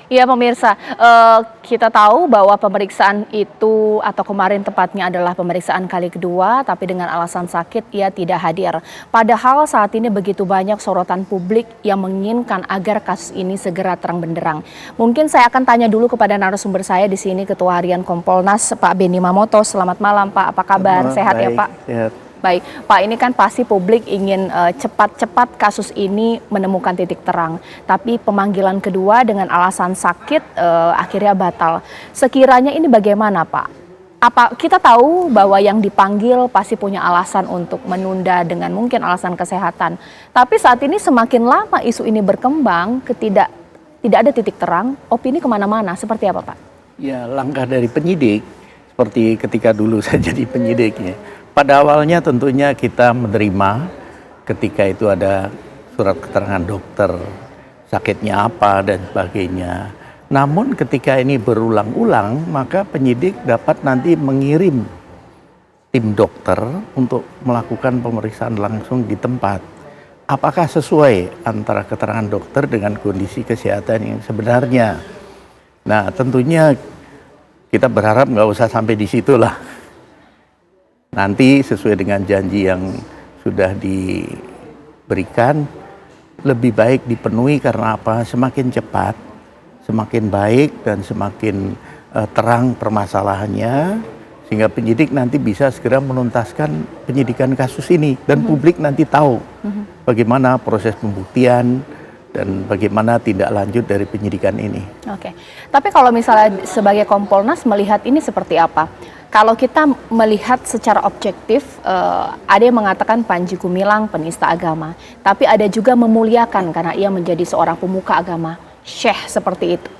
Iya pemirsa, kita tahu bahwa pemeriksaan itu atau kemarin tepatnya adalah pemeriksaan kali kedua, tapi dengan alasan sakit ia tidak hadir. Padahal saat ini begitu banyak sorotan publik yang menginginkan agar kasus ini segera terang benderang. Mungkin saya akan tanya dulu kepada narasumber saya di sini, Ketua Harian Kompolnas, Pak Benny Mamoto. Selamat malam Pak, apa kabar? Sehat ya Pak? Sehat. Baik, Pak, ini kan pasti publik ingin cepat-cepat kasus ini menemukan titik terang. Tapi pemanggilan kedua dengan alasan sakit akhirnya batal. Sekiranya ini bagaimana, Pak? Apa kita tahu bahwa yang dipanggil pasti punya alasan untuk menunda dengan mungkin alasan kesehatan. Tapi saat ini semakin lama isu ini berkembang, tidak ada titik terang, opini kemana-mana. Seperti apa, Pak? Ya, langkah dari penyidik seperti ketika dulu saya jadi penyidiknya. Pada awalnya tentunya kita menerima ketika itu ada surat keterangan dokter, sakitnya apa dan sebagainya. Namun ketika ini berulang-ulang, maka penyidik dapat nanti mengirim tim dokter untuk melakukan pemeriksaan langsung di tempat. Apakah sesuai antara keterangan dokter dengan kondisi kesehatan yang sebenarnya? Nah, tentunya kita berharap nggak usah sampai di situlah. Nanti sesuai dengan janji yang sudah diberikan, lebih baik dipenuhi karena apa? Semakin cepat, semakin baik dan semakin terang permasalahannya, sehingga penyidik nanti bisa segera menuntaskan penyidikan kasus ini dan publik nanti tahu bagaimana proses pembuktian dan bagaimana tindak lanjut dari penyidikan ini. Oke, tapi kalau misalnya sebagai Kompolnas melihat ini seperti apa? Kalau kita melihat secara objektif, ada yang mengatakan Panji Gumilang penista agama, tapi ada juga memuliakan karena ia menjadi seorang pemuka agama, syekh seperti itu.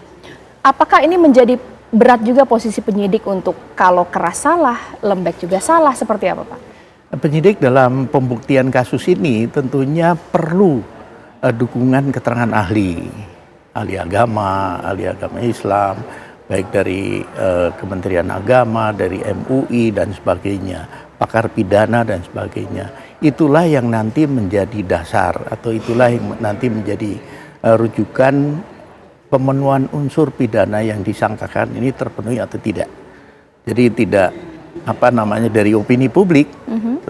Apakah ini menjadi berat juga posisi penyidik untuk kalau keras salah, lembek juga salah, seperti apa Pak? Penyidik dalam pembuktian kasus ini tentunya perlu dukungan keterangan ahli agama Islam, baik dari Kementerian Agama, dari MUI dan sebagainya, pakar pidana dan sebagainya. Itulah yang nanti menjadi dasar atau itulah yang nanti menjadi rujukan pemenuhan unsur pidana yang disangkakan ini terpenuhi atau tidak. Jadi tidak dari opini publik,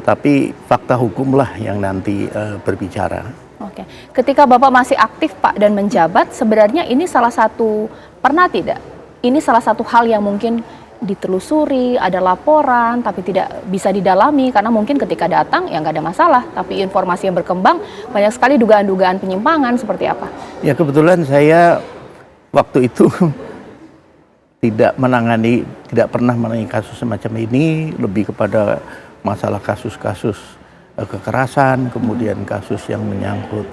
tetapi fakta hukumlah yang nanti berbicara. Oke, ketika Bapak masih aktif Pak dan menjabat, sebenarnya ini salah satu, pernah tidak? Ini salah satu hal yang mungkin ditelusuri, ada laporan, tapi tidak bisa didalami karena mungkin ketika datang ya nggak ada masalah, tapi informasi yang berkembang banyak sekali dugaan-dugaan penyimpangan seperti apa? Ya kebetulan saya waktu itu tidak pernah menangani kasus semacam ini, lebih kepada masalah kasus-kasus kekerasan, kemudian kasus yang menyangkut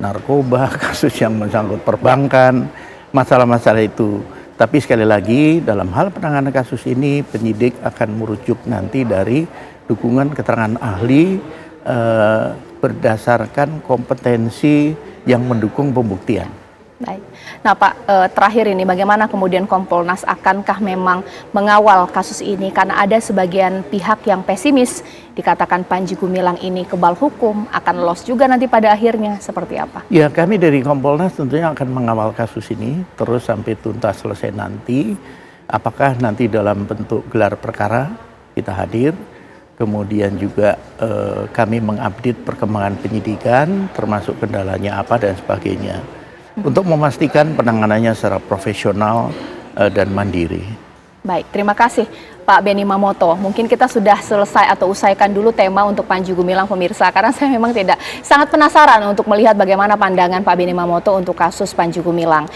narkoba, kasus yang menyangkut perbankan, masalah-masalah itu. Tapi sekali lagi dalam hal penanganan kasus ini penyidik akan merujuk nanti dari dukungan keterangan ahli berdasarkan kompetensi yang mendukung pembuktian. Baik. Nah Pak, terakhir ini bagaimana kemudian Kompolnas akankah memang mengawal kasus ini karena ada sebagian pihak yang pesimis dikatakan Panji Gumilang ini kebal hukum akan lolos juga nanti pada akhirnya seperti apa? Ya kami dari Kompolnas tentunya akan mengawal kasus ini terus sampai tuntas selesai nanti. Apakah nanti dalam bentuk gelar perkara kita hadir, kemudian juga kami mengupdate perkembangan penyidikan termasuk kendalanya apa dan sebagainya. Untuk memastikan penanganannya secara profesional dan mandiri. Baik, terima kasih Pak Benny Mamoto. Mungkin kita sudah selesai atau usaikan dulu tema untuk Panji Gumilang pemirsa, karena saya memang sangat penasaran untuk melihat bagaimana pandangan Pak Benny Mamoto untuk kasus Panji Gumilang.